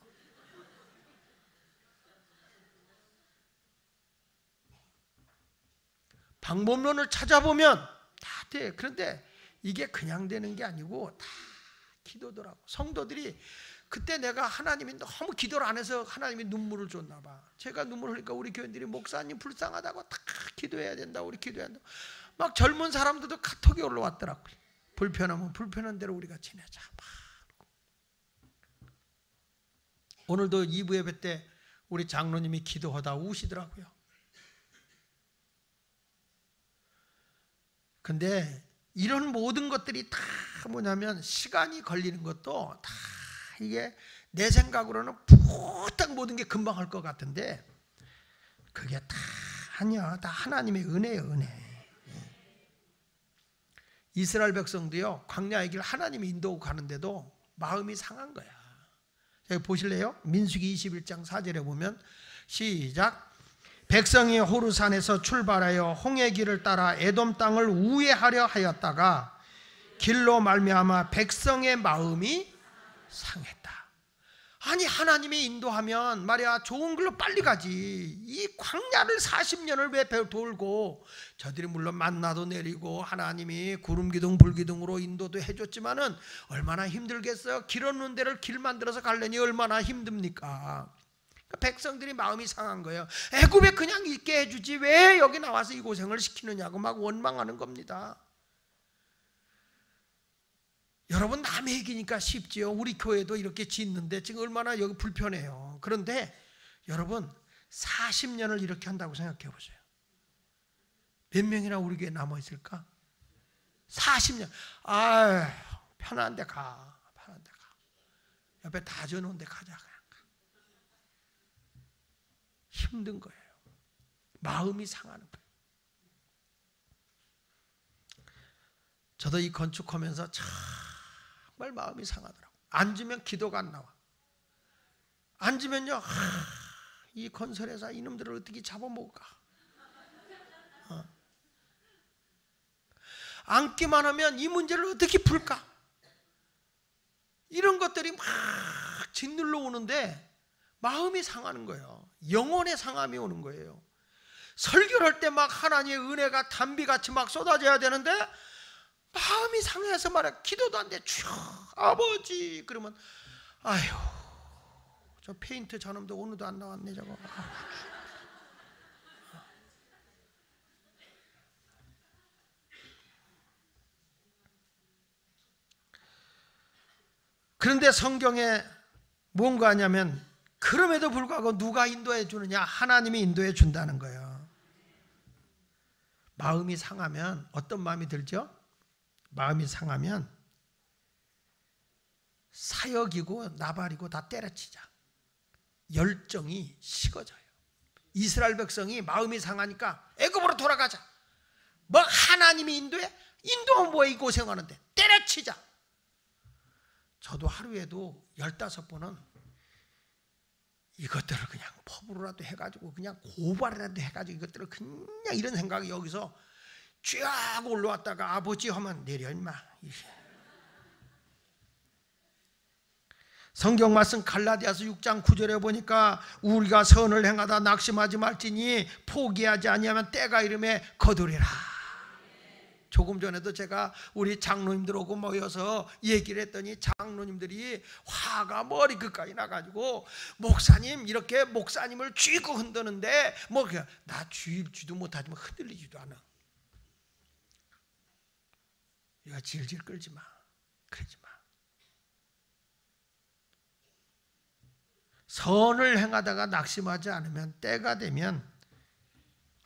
S1: 방법론을 찾아보면 다 돼. 그런데 이게 그냥 되는 게 아니고 다 기도더라고. 성도들이 그때 내가 하나님이 너무 기도를 안 해서 하나님이 눈물을 줬나 봐. 제가 눈물을 흘리니까 우리 교인들이 목사님 불쌍하다고 다 기도해야 된다. 우리 기도해야 된다. 막 젊은 사람들도 카톡이 올라왔더라고요. 불편하면 불편한 대로 우리가 지내자. 오늘도 2부 예배 때 우리 장로님이 기도하다 우시더라고요. 근데 이런 모든 것들이 다 뭐냐면 시간이 걸리는 것도 다 이게 내 생각으로는 푸딱 모든 게 금방 할 것 같은데 그게 다 아니야. 다 하나님의 은혜예요. 은혜. 이스라엘 백성도요 광야의 길 하나님이 인도하고 가는데도 마음이 상한 거야. 여기 보실래요? 민수기 21장 4절에 보면 시작. 백성이 호르산에서 출발하여 홍해 길을 따라 에돔 땅을 우회하려 하였다가 길로 말미암아 백성의 마음이 상했다. 아니 하나님이 인도하면 말이야 좋은 길로 빨리 가지. 이 광야를 40년을 왜 돌고 저들이 물론 만나도 내리고 하나님이 구름기둥 불기둥으로 인도도 해줬지만은 얼마나 힘들겠어요. 길 없는 데를 길 만들어서 가려니 얼마나 힘듭니까? 백성들이 마음이 상한 거예요. 애굽에 그냥 있게 해주지 왜 여기 나와서 이 고생을 시키느냐고 막 원망하는 겁니다. 여러분 남의 얘기니까 쉽지요. 우리 교회도 이렇게 짓는데 지금 얼마나 여기 불편해요. 그런데 여러분 40년을 이렇게 한다고 생각해 보세요. 몇 명이나 우리 교회에 남아있을까? 40년. 아 편한 데 가. 편한 데 가. 옆에 다 져놓은 데 가자. 힘든 거예요. 마음이 상하는 거예요. 저도 이 건축하면서 정말 마음이 상하더라고요. 앉으면 기도가 안 나와. 앉으면요 이 건설회사 이놈들을 어떻게 잡아먹을까. 앉기만 하면 이 문제를 어떻게 풀까. 이런 것들이 막 짓눌러 오는데 마음이 상하는 거예요. 영혼의 상함이 오는 거예요. 설교를 할 때 막 하나님의 은혜가 단비같이 막 쏟아져야 되는데 마음이 상해서 말이야. 기도도 안 돼. 주여 아버지 그러면 아휴 저 페인트 저놈도 오늘도 안 나왔네 저거. 그런데 성경에 뭔가 하냐면 그럼에도 불구하고 누가 인도해 주느냐? 하나님이 인도해 준다는 거예요. 마음이 상하면 어떤 마음이 들죠? 마음이 상하면 사역이고 나발이고 다 때려치자. 열정이 식어져요. 이스라엘 백성이 마음이 상하니까 애굽으로 돌아가자. 뭐 하나님이 인도해? 인도하면 뭐해 이 고생하는데. 때려치자. 저도 하루에도 15번은 이것들을 그냥 포부로라도 해가지고 그냥 고발이라도 해가지고 이것들을 그냥 이런 생각이 여기서 쫙 올라왔다가 아버지 하면 내려 임마. 성경 말씀 갈라디아서 6장 9절에 보니까 우리가 선을 행하다 낙심하지 말지니 포기하지 아니하면 때가 이름에 거두리라. 조금 전에도 제가 우리 장로님들 오고 모여서 얘기를 했더니 장로님들이 화가 머리 끝까지 나가지고 목사님 이렇게 목사님을 쥐고 흔드는데 뭐 나 쥐지도 못하지만 흔들리지도 않아. 이거 질질 끌지 마. 그러지 마. 선을 행하다가 낙심하지 않으면 때가 되면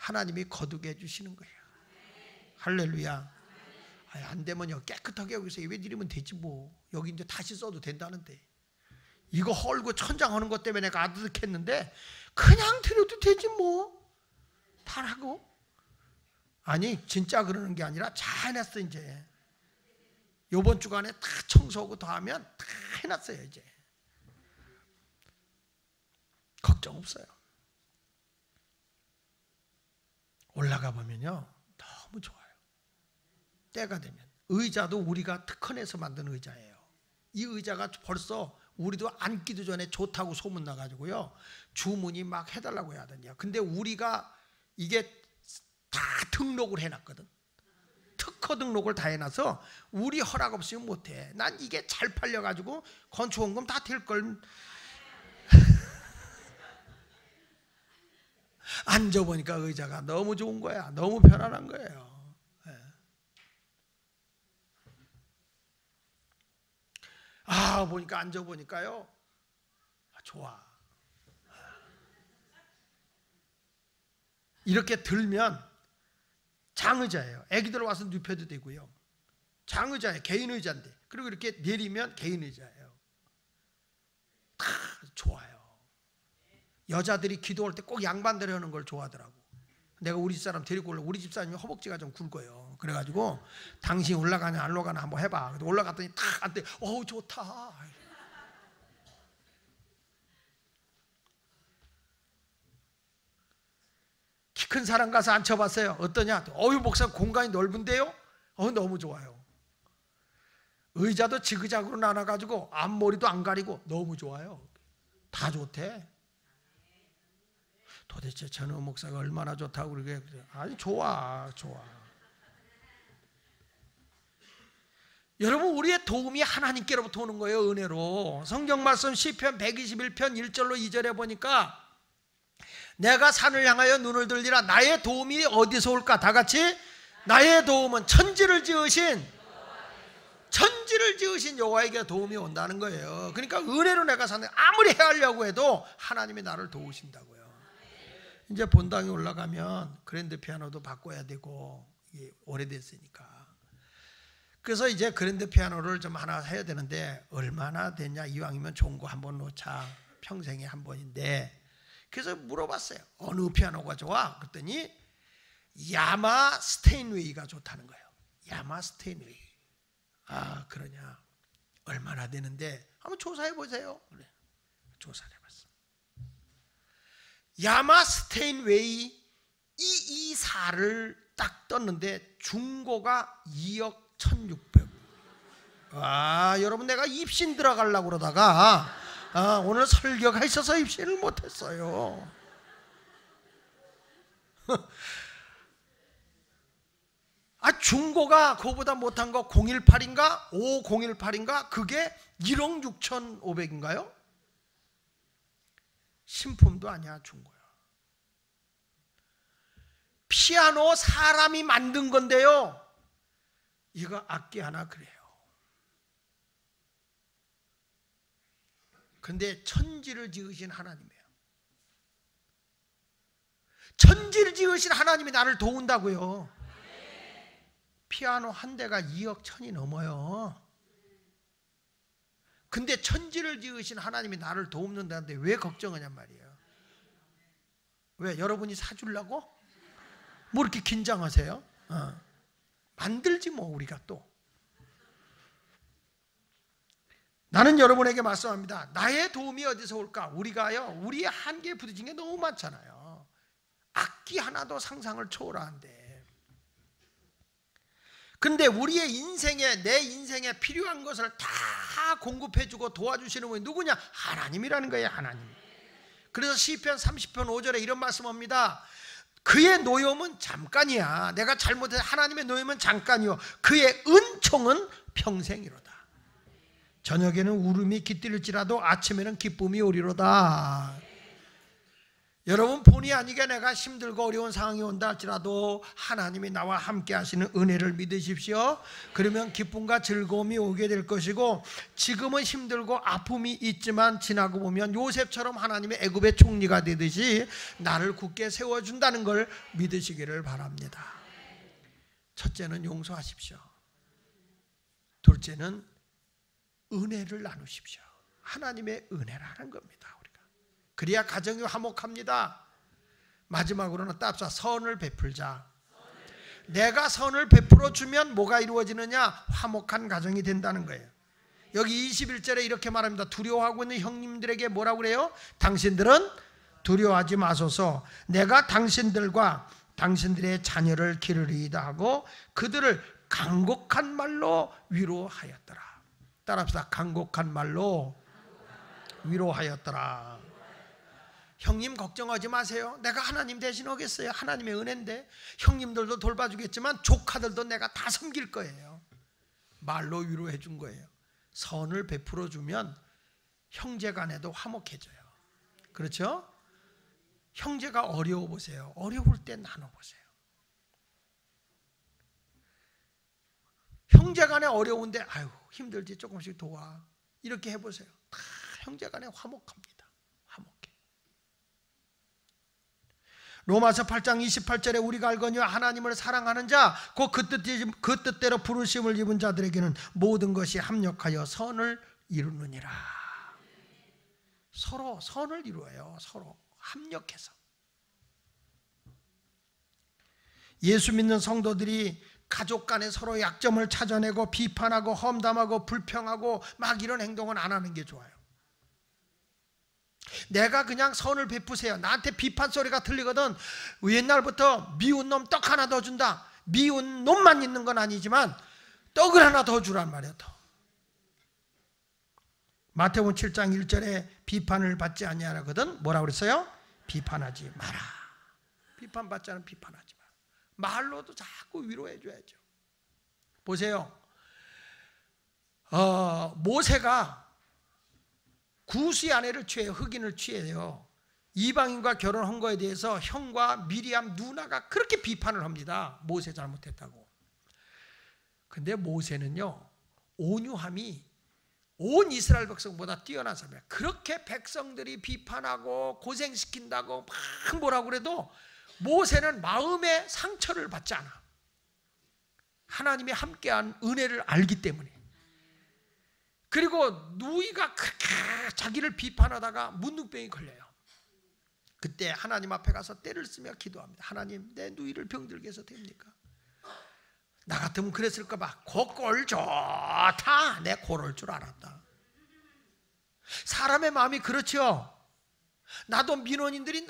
S1: 하나님이 거두게 해주시는 거예요. 할렐루야. 안 되면 여기 깨끗하게 여기서 예배 드리면 되지 뭐. 여기 이제 다시 써도 된다는데. 이거 헐고 천장하는 것 때문에 내가 아득했는데 그냥 드려도 되지 뭐. 달하고. 아니 진짜 그러는 게 아니라 잘 해놨어. 이제 요번 주간에 다 청소하고 더 하면 다 해놨어요. 이제 걱정 없어요. 올라가 보면요 너무 좋아요. 때가 되면 의자도 우리가 특허내서 만든 의자예요. 이 의자가 벌써 우리도 앉기도 전에 좋다고 소문 나가지고요 주문이 막 해달라고 해야 하더니, 근데 우리가 이게 다 등록을 해놨거든. 특허 등록을 다 해놔서 우리 허락 없이는 못해. 난 이게 잘 팔려가지고 건축원금 다 될 걸. 앉아보니까 의자가 너무 좋은 거야. 너무 편안한 거예요. 보니까 앉아보니까요 좋아. 이렇게 들면 장의자예요. 애기들 와서 눕혀도 되고요. 장의자예요. 개인 의자인데. 그리고 이렇게 내리면 개인 의자예요. 다 좋아요. 여자들이 기도할 때 꼭 양반대로 하는 걸 좋아하더라고. 내가 우리 집사람 데리고 올라. 우리 집사람이 허벅지가 좀 굵어요. 그래가지고 당신 올라가냐 안 올라가나 한번 해봐. 올라갔더니 탁 앉대. 어우 좋다. 키 큰 사람 가서 앉혀봤어요. 어떠냐? 어유 목사 공간이 넓은데요? 너무 좋아요. 의자도 지그작으로 나눠가지고 앞머리도 안 가리고 너무 좋아요. 다 좋대. 도대체 전우 목사가 얼마나 좋다고 그러게. 아니 좋아. 여러분 우리의 도움이 하나님께로부터 오는 거예요. 은혜로. 성경 말씀 시편 121편 1절로 2절에 보니까 내가 산을 향하여 눈을 들리라. 나의 도움이 어디서 올까? 다 같이 나의 도움은 천지를 지으신 여호와에게 도움이 온다는 거예요. 그러니까 은혜로 내가 사는, 아무리 헤아려고 해도 하나님이 나를 도우신다고요. 이제 본당에 올라가면 그랜드 피아노도 바꿔야 되고 이게 오래됐으니까. 그래서 이제 그랜드 피아노를 좀 하나 해야 되는데 얼마나 되냐. 이왕이면 좋은 거 한번 놓자. 평생에 한 번인데. 그래서 물어봤어요. 어느 피아노가 좋아? 그랬더니 야마 스테인웨이가 좋다는 거예요. 야마 스테인웨이. 그러냐. 얼마나 되는데 한번 조사해 보세요. 그래. 조사를 해봤어. 야마 스테인웨이 224를 딱 떴는데 중고가 2억 1,600. 여러분 내가 입신 들어가려고 그러다가 오늘 설교가 있어서 입신을 못했어요. 중고가 그거보다 못한 거 018인가 5018인가 그게 1억 6,500인가요? 신품도 아니야. 중고야. 피아노 사람이 만든 건데요 이거 악기 하나 그래요. 근데 천지를 지으신 하나님이에요. 천지를 지으신 하나님이 나를 도운다고요. 피아노 한 대가 2억 1,000이 넘어요. 근데 천지를 지으신 하나님이 나를 도움는다는데 왜 걱정하냔 말이에요. 왜? 여러분이 사주려고? 뭐 이렇게 긴장하세요? 만들지 뭐 우리가 또. 나는 여러분에게 말씀합니다. 나의 도움이 어디서 올까? 우리가요 우리의 한계에 부딪힌 게 너무 많잖아요. 악기 하나도 상상을 초월하는데. 근데 우리의 인생에, 내 인생에 필요한 것을 다 공급해주고 도와주시는 분이 누구냐? 하나님이라는 거예요. 하나님. 그래서 시편 30편 5절에 이런 말씀합니다. 그의 노염은 잠깐이야. 내가 잘못해서 하나님의 노염은 잠깐이요 그의 은총은 평생이로다. 저녁에는 울음이 깃들일지라도 아침에는 기쁨이 오리로다. 여러분 본의 아니게 내가 힘들고 어려운 상황이 온다 할지라도 하나님이 나와 함께 하시는 은혜를 믿으십시오. 그러면 기쁨과 즐거움이 오게 될 것이고, 지금은 힘들고 아픔이 있지만 지나고 보면 요셉처럼 하나님의 애굽의 총리가 되듯이 나를 굳게 세워준다는 걸 믿으시기를 바랍니다. 첫째는 용서하십시오. 둘째는 은혜를 나누십시오. 하나님의 은혜라는 겁니다. 그래야 가정이 화목합니다. 마지막으로는 따뜻한 선을 베풀자. 내가 선을 베풀어 주면 뭐가 이루어지느냐? 화목한 가정이 된다는 거예요. 여기 21절에 이렇게 말합니다. 두려워하고 있는 형님들에게 뭐라고 그래요? 당신들은 두려워하지 마소서. 내가 당신들과 당신들의 자녀를 기르리이다 하고 그들을 간곡한 말로 위로하였더라. 따라합시다. 간곡한 말로 위로하였더라. 형님 걱정하지 마세요. 내가 하나님 대신 하겠어요. 하나님의 은혜인데. 형님들도 돌봐주겠지만 조카들도 내가 다 섬길 거예요. 말로 위로해 준 거예요. 선을 베풀어 주면 형제간에도 화목해져요. 그렇죠? 형제가 어려워 보세요. 어려울 때 나눠보세요. 형제간에 어려운데 아유 힘들지 조금씩 도와. 이렇게 해보세요. 다 형제간에 화목합니다. 로마서 8장 28절에 우리가 알거니와 하나님을 사랑하는 자 곧 그 뜻대로 부르심을 입은 자들에게는 모든 것이 합력하여 선을 이루느니라. 서로 선을 이루어요. 서로 합력해서. 예수 믿는 성도들이 가족 간에 서로 약점을 찾아내고 비판하고 험담하고 불평하고 막 이런 행동은 안 하는 게 좋아요. 내가 그냥 선을 베푸세요. 나한테 비판 소리가 들리거든. 옛날부터 미운 놈 떡 하나 더 준다. 미운 놈만 있는 건 아니지만 떡을 하나 더 주란 말이야. 더. 마태복음 7장 1절에 비판을 받지 아니하거든 뭐라고 그랬어요? 비판하지 마라. 비판받지 않으면 비판하지 마라. 말로도 자꾸 위로해 줘야죠. 보세요. 모세가 구스의 아내를 취해요. 흑인을 취해요. 이방인과 결혼한 거에 대해서 형과 미리암 누나가 그렇게 비판을 합니다. 모세 잘못했다고. 근데 모세는요 온유함이 온 이스라엘 백성보다 뛰어난 사람이에요. 그렇게 백성들이 비판하고 고생시킨다고 막 뭐라고 그래도 모세는 마음의 상처를 받지 않아. 하나님이 함께한 은혜를 알기 때문에. 그리고 누이가 그렇게 자기를 비판하다가 문둥병이 걸려요. 그때 하나님 앞에 가서 떼를 쓰며 기도합니다. 하나님 내 누이를 병들게 해서 됩니까? 나 같으면 그랬을까 봐. 꼴 좋다. 내 고럴 줄 알았다. 사람의 마음이 그렇죠. 나도 민원인들이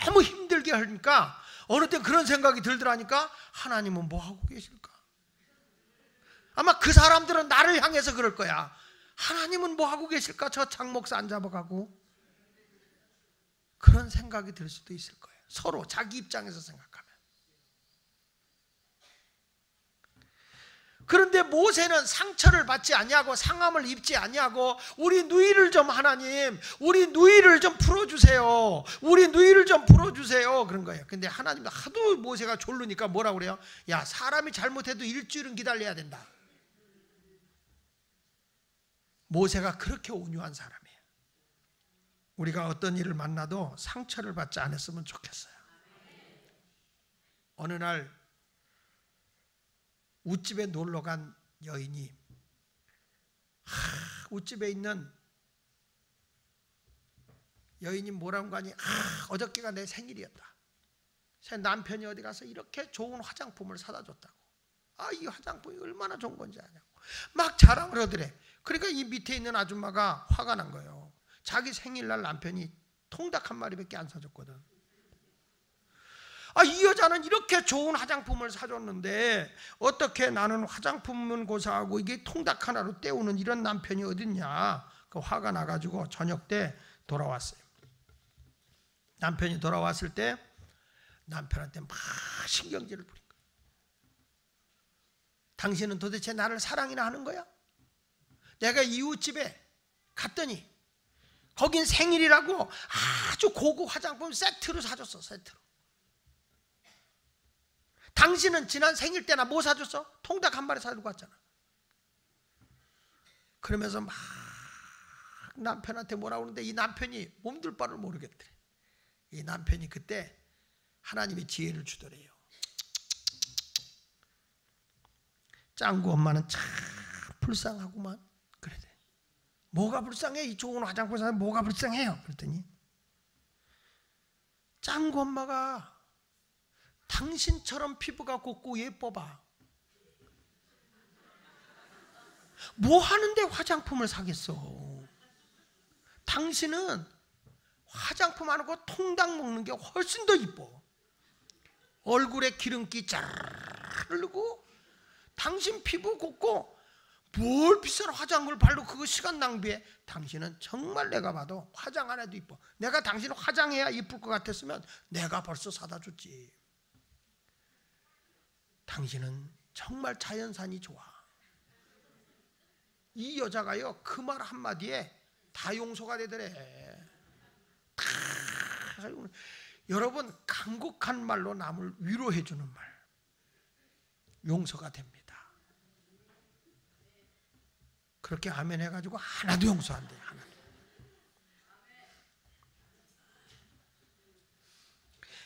S1: 너무 힘들게 하니까 어느 때 그런 생각이 들더라니까 하나님은 뭐 하고 계실까? 아마 그 사람들은 나를 향해서 그럴 거야. 하나님은 뭐 하고 계실까? 저 장목사 안 잡아가고. 그런 생각이 들 수도 있을 거예요. 서로 자기 입장에서 생각하면. 그런데 모세는 상처를 받지 아니하고 상함을 입지 아니하고 우리 누이를 좀 하나님 우리 누이를 좀 풀어주세요. 우리 누이를 좀 풀어주세요. 그런 거예요. 근데 하나님도 하도 모세가 졸르니까 뭐라고 그래요? 야 사람이 잘못해도 일주일은 기다려야 된다. 모세가 그렇게 온유한 사람이에요. 우리가 어떤 일을 만나도 상처를 받지 않았으면 좋겠어요. 어느 날 웃집에 놀러 간 여인이 웃집에 있는 여인이 뭐라고 하니 어저께가 내 생일이었다. 제 남편이 어디 가서 이렇게 좋은 화장품을 사다 줬다고. 이 화장품이 얼마나 좋은 건지 아냐고 막 자랑을 하더래. 그러니까 이 밑에 있는 아줌마가 화가 난 거예요. 자기 생일날 남편이 통닭 한 마리밖에 안 사줬거든. 이 여자는 이렇게 좋은 화장품을 사줬는데 어떻게 나는 화장품은 고사하고 이게 통닭 하나로 때우는 이런 남편이 어딨냐. 그 화가 나가지고 저녁 때 돌아왔어요. 남편이 돌아왔을 때 남편한테 막 신경질을 부린 거예요. 당신은 도대체 나를 사랑이나 하는 거야? 내가 이웃집에 갔더니 거긴 생일이라고 아주 고급 화장품 세트로 사줬어. 세트로. 당신은 지난 생일 때나 뭐 사줬어? 통닭 한 마리 사주고 왔잖아. 그러면서 막 남편한테 뭐라 그러는데 이 남편이 몸둘 바를 모르겠대. 이 남편이 그때 하나님이 지혜를 주더래요. 짱구 엄마는 참 불쌍하구만. 그래. 뭐가 불쌍해? 이 좋은 화장품 사면 뭐가 불쌍해요? 그랬더니 짱구 엄마가 당신처럼 피부가 곱고 예뻐봐. 뭐 하는데 화장품을 사겠어? 당신은 화장품 안 하고 통닭 먹는 게 훨씬 더 이뻐. 얼굴에 기름기 잘 흐르고 당신 피부 곱고 뭘 비싼 화장을 바르고 그거 시간 낭비해. 당신은 정말 내가 봐도 화장 안 해도 이뻐. 내가 당신 화장해야 이쁠 것 같았으면 내가 벌써 사다 줬지. 당신은 정말 자연산이 좋아. 이 여자가요 그 말 한마디에 다 용서가 되더래. 다. 여러분 간곡한 말로 남을 위로해 주는 말 용서가 됩니다. 그렇게 아멘 해가지고 하나도 용서 안 돼요. 하나도.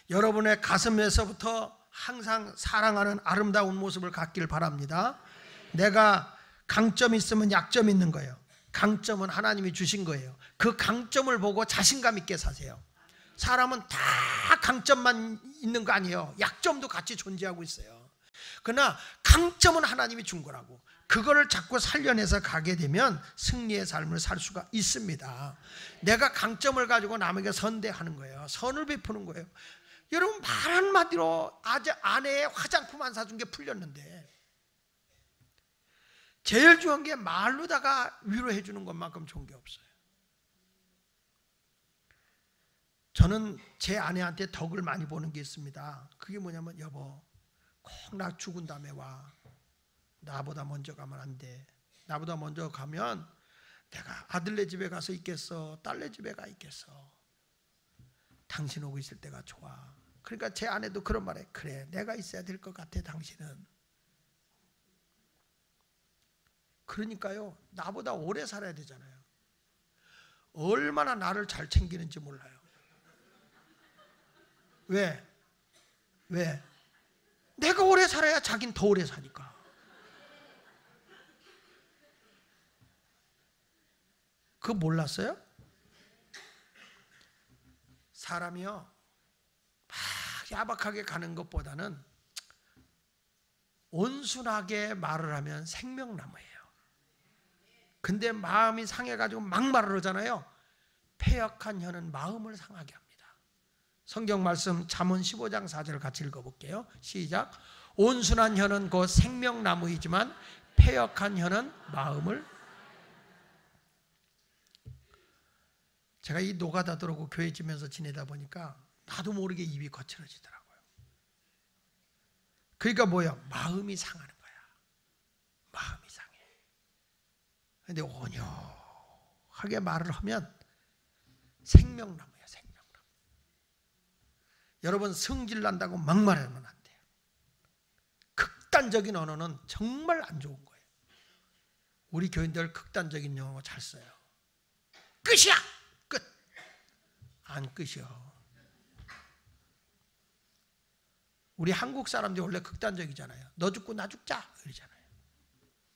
S1: 여러분의 가슴에서부터 항상 사랑하는 아름다운 모습을 갖길 바랍니다. 내가 강점이 있으면 약점이 있는 거예요. 강점은 하나님이 주신 거예요. 그 강점을 보고 자신감 있게 사세요. 사람은 다 강점만 있는 거 아니에요. 약점도 같이 존재하고 있어요. 그러나 강점은 하나님이 준 거라고. 그거를 자꾸 살려내서 가게 되면 승리의 삶을 살 수가 있습니다. 내가 강점을 가지고 남에게 선대하는 거예요. 선을 베푸는 거예요. 여러분 말 한마디로 아내의 화장품 안 사준 게 풀렸는데 제일 중요한 게 말로다가 위로해 주는 것만큼 좋은 게 없어요. 저는 제 아내한테 덕을 많이 보는 게 있습니다. 그게 뭐냐면 여보 꼭 나 죽은 다음에 와. 나보다 먼저 가면 안 돼. 나보다 먼저 가면 내가 아들네 집에 가서 있겠어? 딸네 집에 가 있겠어? 당신 오고 있을 때가 좋아. 그러니까 제 아내도 그런 말해. 그래 내가 있어야 될 것 같아 당신은. 그러니까요 나보다 오래 살아야 되잖아요. 얼마나 나를 잘 챙기는지 몰라요. 왜? 왜? 내가 오래 살아야 자긴 더 오래 사니까. 그거 몰랐어요? 사람이요 막 야박하게 가는 것보다는 온순하게 말을 하면 생명나무예요. 근데 마음이 상해가지고 막 말을 하잖아요. 패역한 혀는 마음을 상하게 합니다. 성경 말씀 잠언 15장 4절 같이 읽어볼게요. 시작. 온순한 혀는 곧 생명나무이지만 패역한 혀는 마음을. 제가 이 노가다 들어오고 교회 지면서 지내다 보니까 나도 모르게 입이 거칠어지더라고요. 그러니까 뭐야? 마음이 상하는 거야. 마음이 상해. 근데 온유하게 말을 하면 생명나무야, 생명나무. 여러분 성질 난다고 막말하면 안 돼요. 극단적인 언어는 정말 안 좋은 거예요. 우리 교인들 극단적인 용어 잘 써요. 끝이야! 끝! 안 끝이요. 우리 한국 사람들이 원래 극단적이잖아요. 너 죽고 나 죽자 그러잖아요.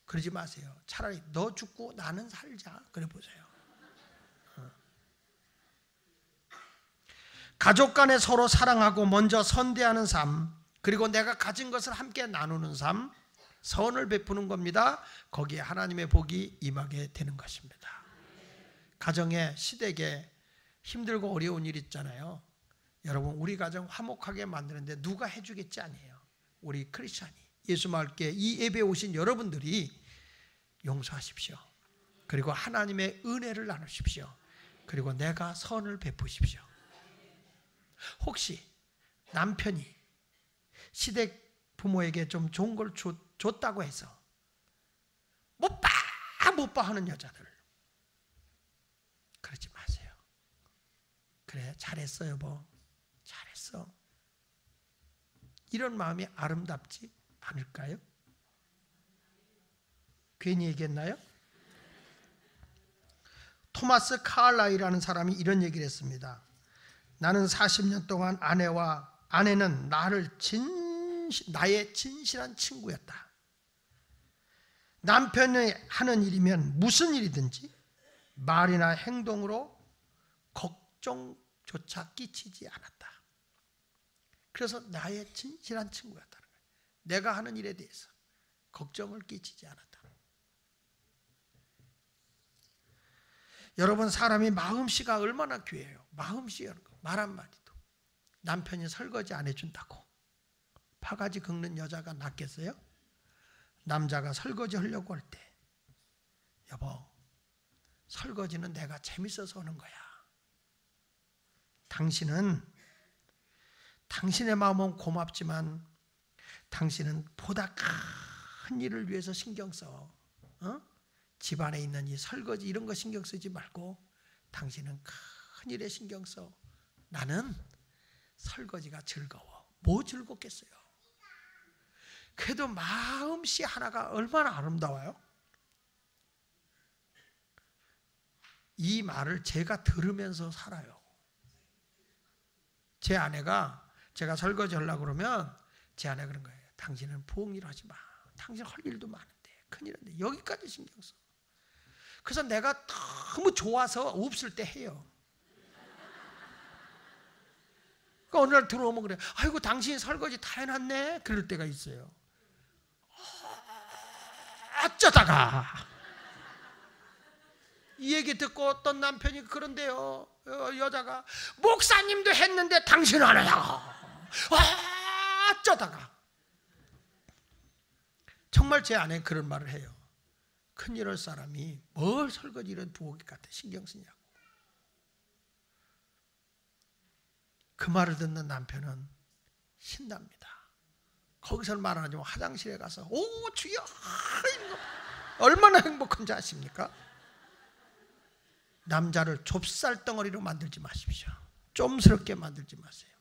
S1: 그러지 마세요. 차라리 너 죽고 나는 살자 그래 보세요. 가족 간에 서로 사랑하고 먼저 선대하는 삶, 그리고 내가 가진 것을 함께 나누는 삶, 선을 베푸는 겁니다. 거기에 하나님의 복이 임하게 되는 것입니다. 가정에 시댁에 힘들고 어려운 일 있잖아요. 여러분 우리 가정 화목하게 만드는데 누가 해주겠지 아니에요. 우리 크리스찬이 예수 말께 이 예배에 오신 여러분들이 용서하십시오. 그리고 하나님의 은혜를 나누십시오. 그리고 내가 선을 베푸십시오. 혹시 남편이 시댁 부모에게 좀 좋은 걸 줬다고 해서 못 봐 하는 여자들 그러지 마세요. 그래, 잘했어 여보, 잘했어. 이런 마음이 아름답지 않을까요? 괜히 얘기했나요? 토마스 카알라이라는 사람이 이런 얘기를 했습니다. 나는 40년 동안 아내는 나의 진실한 친구였다. 남편이 하는 일이면 무슨 일이든지 말이나 행동으로 걱정조차 끼치지 않았다. 그래서 나의 진실한 친구였다는 거예요. 내가 하는 일에 대해서 걱정을 끼치지 않았다. 여러분, 사람이 마음씨가 얼마나 귀해요. 마음씨라는 거, 말 한마디도. 남편이 설거지 안 해준다고 파가지 긁는 여자가 낫겠어요? 남자가 설거지 하려고 할 때, 여보, 설거지는 내가 재밌어서 하는 거야. 당신의 마음은 고맙지만 당신은 보다 큰 일을 위해서 신경 써. 집안에 있는 이 설거지 이런 거 신경 쓰지 말고 당신은 큰 일에 신경 써. 나는 설거지가 즐거워. 뭐 즐겁겠어요? 그래도 마음씨 하나가 얼마나 아름다워요? 이 말을 제가 들으면서 살아요. 제 아내가 제가 설거지 하려고 그러면 제 아내가 그런 거예요. 당신은 부엌일 하지 마. 당신 할 일도 많은데 큰일인데 여기까지 신경 써. 그래서 내가 너무 좋아서 없을 때 해요. 그러니까 어느 날 들어오면 그래. 아이고 당신이 설거지 다 해놨네. 그럴 때가 있어요. 어쩌다가 이 얘기 듣고 어떤 남편이 그런데요. 여자가 목사님도 했는데 당신은 안 하냐고. 어쩌다가 정말 제 아내는 그런 말을 해요. 큰일 할 사람이 뭘 설거지 이런 부엌 같아 신경 쓰냐고. 그 말을 듣는 남편은 신납니다. 거기서 말 안 하지만 화장실에 가서 오 주여 얼마나 행복한지 아십니까? 남자를 좁쌀덩어리로 만들지 마십시오. 좀스럽게 만들지 마세요.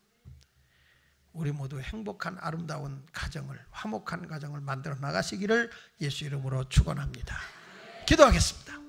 S1: 우리 모두 행복한 아름다운 가정을, 화목한 가정을 만들어 나가시기를 예수 이름으로 축원합니다. 기도하겠습니다.